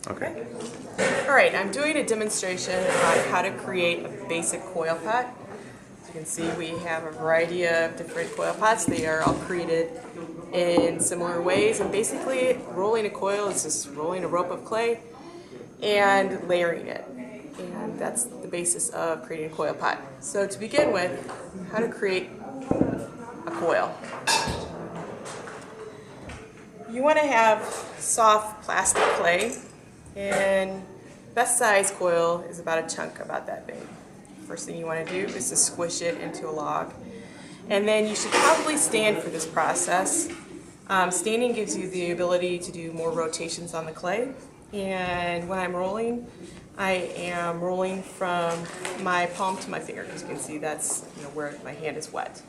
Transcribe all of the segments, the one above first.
Okay. All right, I'm doing a demonstration on how to create a basic coil pot. As you can see, we have a variety of different coil pots. They are all created in similar ways, and basically rolling a coil is just rolling a rope of clay and layering it. And that's the basis of creating a coil pot. So to begin with, how to create a coil. You want to have soft plastic clay, and best size coil is about a chunk about that big. First thing you want to do is to squish it into a log, and then you should probably stand for this process. Standing gives you the ability to do more rotations on the clay, and when I'm rolling, I am rolling from my palm to my finger. As you can see, that's where my hand is wet.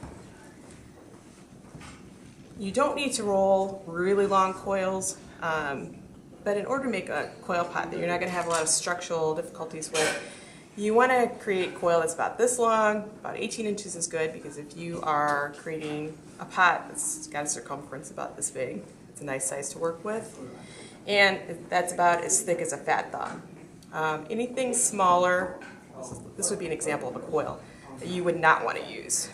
You don't need to roll really long coils, but in order to make a coil pot that you're not going to have a lot of structural difficulties with, you want to create coil that's about this long. About 18 inches is good, because if you are creating a pot that's got a circumference about this big, it's a nice size to work with, and that's about as thick as a fat thumb. Anything smaller, this would be an example of a coil that you would not want to use.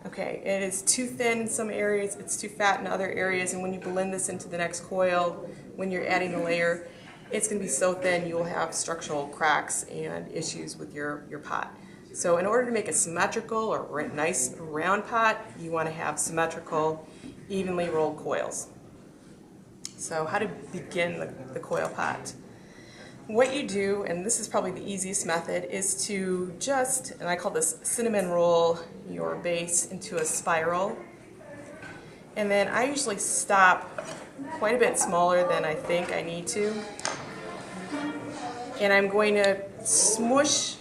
Okay, it is too thin in some areas, it's too fat in other areas, and when you blend this into the next coil, when you're adding the layer, it's going to be so thin you will have structural cracks and issues with your pot. So in order to make a symmetrical or nice round pot, you want to have symmetrical, evenly rolled coils. So how to begin the coil pot? What you do, and this is probably the easiest method, is to just, and I call this cinnamon roll your base into a spiral. And then I usually stop quite a bit smaller than I think I need to. And I'm going to smush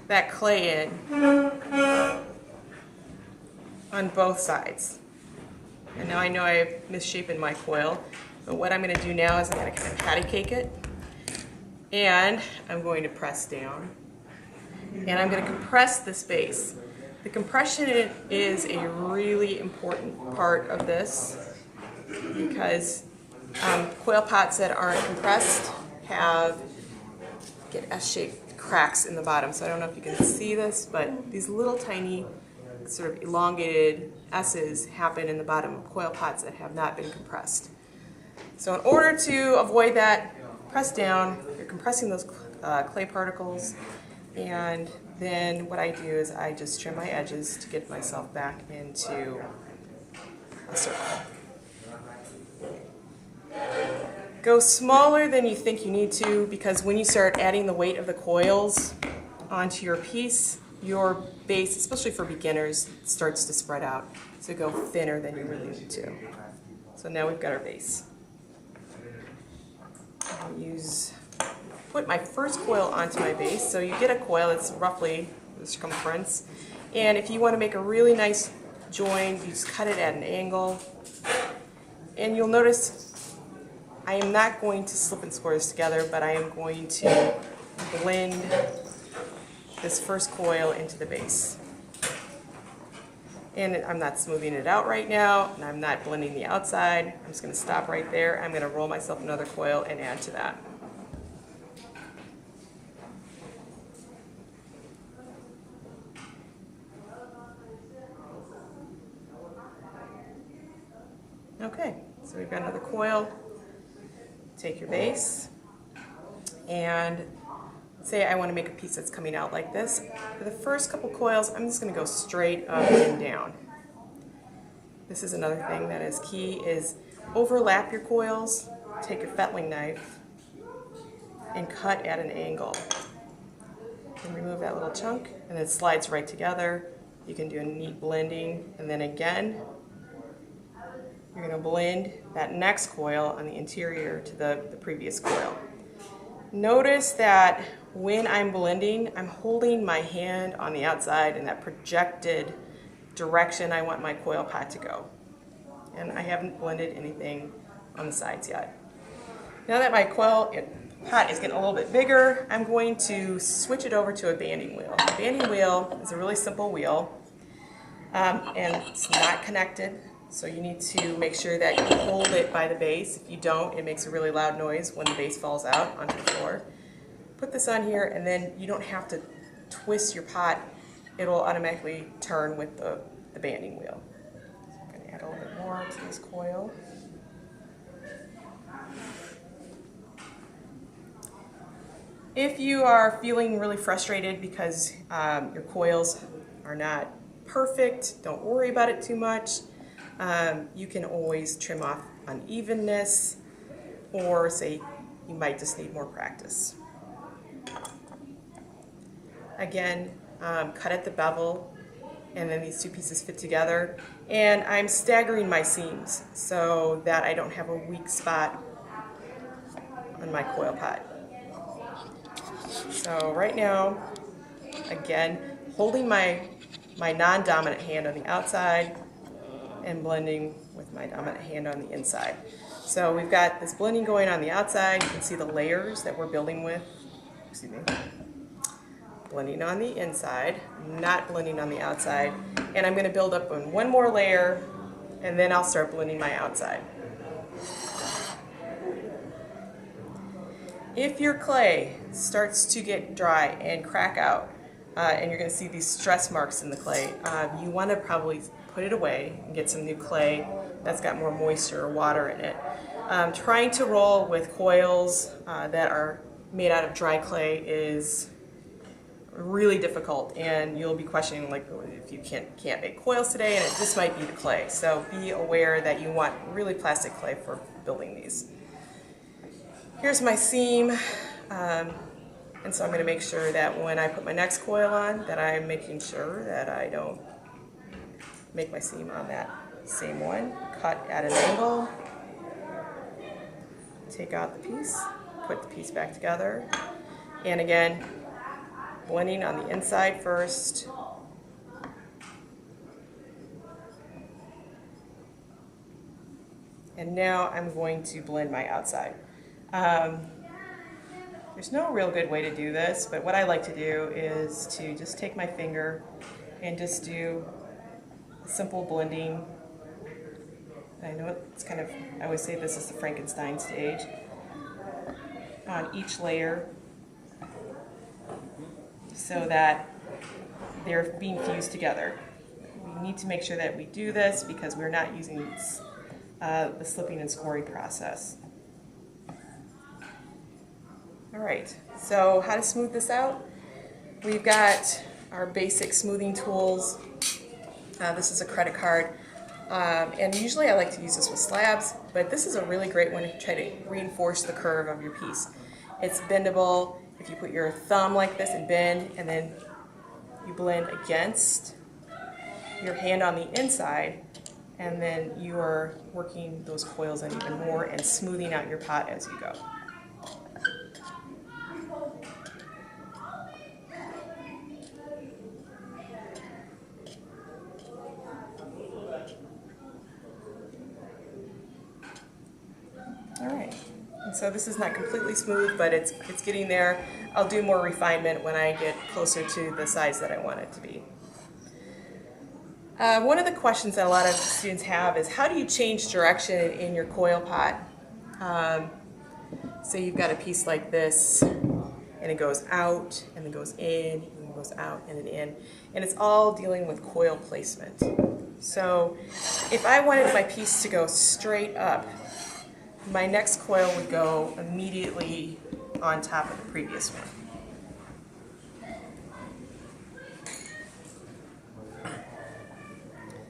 that clay in on both sides. And now I know I've misshapen my coil, but what I'm going to do now is I'm going to kind of patty cake it. And I'm going to press down, and I'm going to compress this base. The compression is a really important part of this, because coil pots that aren't compressed get S-shaped cracks in the bottom. So I don't know if you can see this, but these little tiny sort of elongated S's happen in the bottom of coil pots that have not been compressed. So in order to avoid that, press down, you're compressing those clay particles, and then what I do is I just trim my edges to get myself back into a circle. Go smaller than you think you need to, because when you start adding the weight of the coils onto your piece, your base, especially for beginners, starts to spread out. So go thinner than you really need to. So now we've got our base. Put my first coil onto my base. So you get a coil that's roughly the circumference, and if you want to make a really nice join, you just cut it at an angle. And you'll notice I am not going to slip and score this together, but I am going to blend this first coil into the base. And I'm not smoothing it out right now, and I'm not blending the outside. I'm just going to stop right there. I'm going to roll myself another coil and add to that. Okay, so we've got another coil. Take your base, and say I want to make a piece that's coming out like this. For the first couple coils, I'm just going to go straight up and down. This is another thing that is key, is overlap your coils, take a fettling knife, and cut at an angle. And remove that little chunk, and it slides right together. You can do a neat blending, and then again, you're going to blend that next coil on the interior to the previous coil. Notice that when I'm blending, I'm holding my hand on the outside in that projected direction I want my coil pot to go. And I haven't blended anything on the sides yet. Now that my coil pot is getting a little bit bigger, I'm going to switch it over to a banding wheel. A banding wheel is a really simple wheel. and it's not connected. So you need to make sure that you hold it by the base. If you don't, it makes a really loud noise when the base falls out onto the floor. Put this on here, and then you don't have to twist your pot. It'll automatically turn with the banding wheel. So I'm going to add a little bit more to this coil. If you are feeling really frustrated because your coils are not perfect, don't worry about it too much. You can always trim off unevenness, or say you might just need more practice. Again, cut at the bevel, and then these two pieces fit together. And I'm staggering my seams so that I don't have a weak spot on my coil pot. So right now, again, holding my non-dominant hand on the outside and blending with my dominant hand on the inside. So we've got this blending going on the outside. You can see the layers that we're building with. Excuse me. Blending on the inside, not blending on the outside. And I'm going to build up on one more layer, and then I'll start blending my outside. If your clay starts to get dry and crack out, and you're going to see these stress marks in the clay, you want to probably put it away and get some new clay that's got more moisture or water in it. Trying to roll with coils that are made out of dry clay is really difficult, and you'll be questioning, like, if you can't make coils today, and it just might be the clay. So be aware that you want really plastic clay for building these. Here's my seam, and so I'm going to make sure that when I put my next coil on, that I'm making sure that I don't make my seam on that same one. Cut at an angle, take out the piece, put the piece back together, and again, blending on the inside first. And now I'm going to blend my outside. There's no real good way to do this, but what I like to do is to just take my finger and just do simple blending. I know it's kind of, I always say this is the Frankenstein stage, on each layer, so that they're being fused together. We need to make sure that we do this because we're not using the slipping and scoring process. All right, so how to smooth this out? We've got our basic smoothing tools. This is a credit card, and usually I like to use this with slabs, but this is a really great one to try to reinforce the curve of your piece. It's bendable. If you put your thumb like this and bend, and then you blend against your hand on the inside, and then you are working those coils in even more and smoothing out your pot as you go. All right, and so this is not completely smooth, but it's getting there. I'll do more refinement when I get closer to the size that I want it to be. One of the questions that a lot of students have is, how do you change direction in your coil pot? So you've got a piece like this, and it goes out, and then goes in, and then goes out, and then in. And it's all dealing with coil placement. So if I wanted my piece to go straight up, my next coil would go immediately on top of the previous one.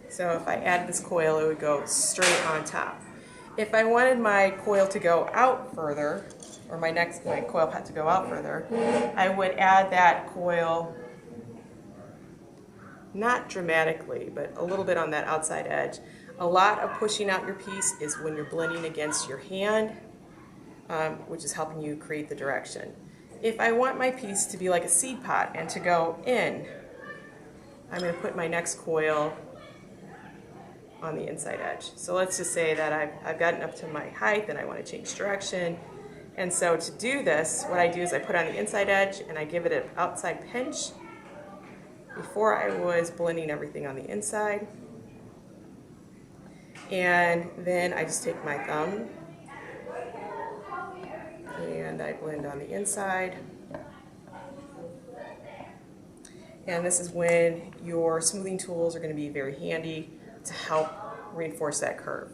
So if I added this coil, it would go straight on top. If I wanted my coil to go out further, or my coil pot to go out further, I would add that coil, not dramatically, but a little bit on that outside edge. A lot of pushing out your piece is when you're blending against your hand, which is helping you create the direction. If I want my piece to be like a seed pot and to go in, I'm going to put my next coil on the inside edge. So let's just say that I've gotten up to my height and I want to change direction. And so to do this, what I do is I put on the inside edge and I give it an outside pinch, Before I was blending everything on the inside, and then I just take my thumb and I blend on the inside. And this is when your smoothing tools are going to be very handy to help reinforce that curve.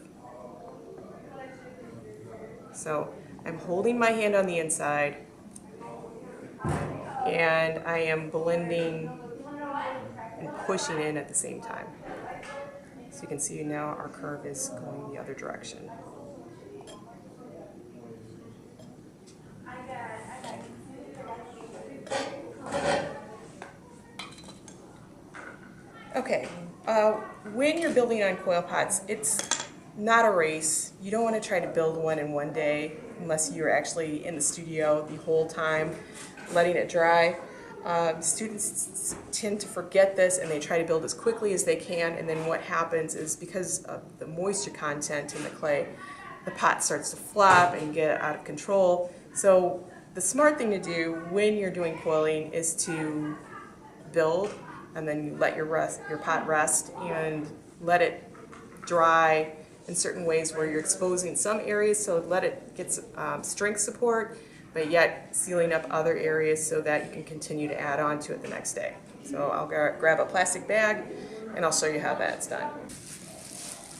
So I'm holding my hand on the inside and I am blending and pushing in at the same time. So you can see now our curve is going the other direction. Okay, when you're building on coil pots, it's not a race. You don't want to try to build one in one day unless you're actually in the studio the whole time, letting it dry. Students tend to forget this and they try to build as quickly as they can, and then what happens is because of the moisture content in the clay, the pot starts to flop and get out of control. So the smart thing to do when you're doing coiling is to build and then you let your pot rest and let it dry in certain ways where you're exposing some areas, so let it get strength support, but yet sealing up other areas so that you can continue to add on to it the next day. So I'll grab a plastic bag and I'll show you how that's done.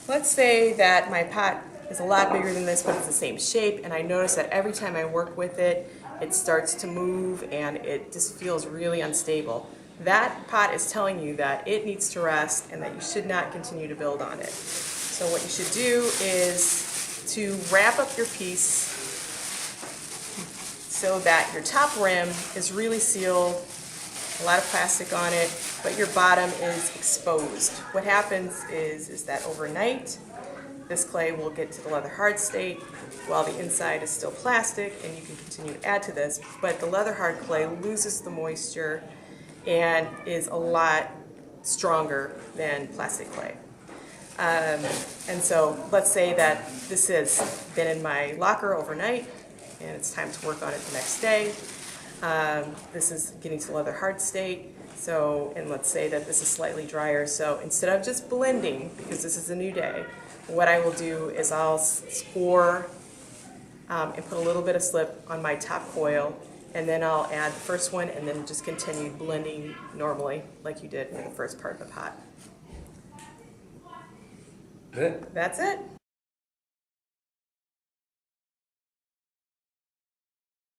Let's say that my pot is a lot bigger than this, but it's the same shape, and I notice that every time I work with it, it starts to move and it just feels really unstable. That pot is telling you that it needs to rest and that you should not continue to build on it. So what you should do is to wrap up your piece so that your top rim is really sealed, a lot of plastic on it, but your bottom is exposed. What happens is that overnight, this clay will get to the leather hard state while the inside is still plastic, and you can continue to add to this, but the leather hard clay loses the moisture and is a lot stronger than plastic clay. And so let's say that this has been in my locker overnight and it's time to work on it the next day. This is getting to leather hard state. So, and let's say that this is slightly drier. So instead of just blending, because this is a new day, what I will do is I'll score and put a little bit of slip on my top coil, and then I'll add the first one and then just continue blending normally like you did for the first part of the pot. Good. That's it.